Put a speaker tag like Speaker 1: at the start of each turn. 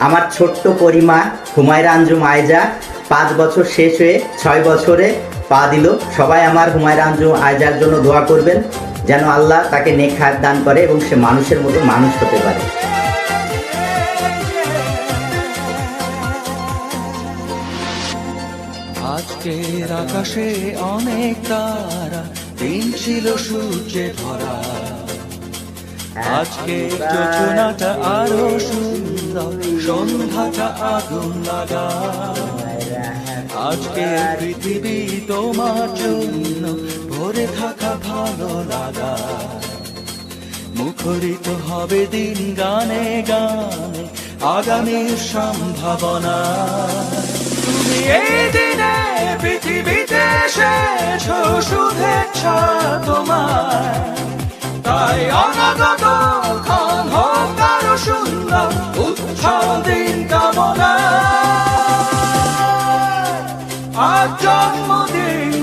Speaker 1: আমার ছোট্ট পরিমা হুমায়রা আঞ্জুম আয়জা 5 বছর শেষ হয়ে 6 বছরে পা দিল। সবাই আমার হুমায়রা আঞ্জুম আয়জার জন্য দোয়া করবেন, যেন আল্লাহ তাকে নেক হায়াত দান করে এবং সে মানুষের মতো মানুষ হতে পারে।
Speaker 2: আজকের আকাশে অনেক তারা, দিন ছিল সূর্যে ভরা। আজকে যোজনাটা আরো সুন্দর, সন্ধ্যাটা আগুন লাগা। আজকে পৃথিবী তোমার জন্য ভরে থাকা ভালো লাগা। মুখরিত হবে দিন গানে গানে, আগামীর সম্ভাবনা। তুমি এই দিনে পৃথিবীতে এসেছো, শুভেচ্ছা তোমার। তাই অনাগত ক্ষণ হোক আরো সুন্দর, উৎসব দিন কামনা। আজ জন্মদিন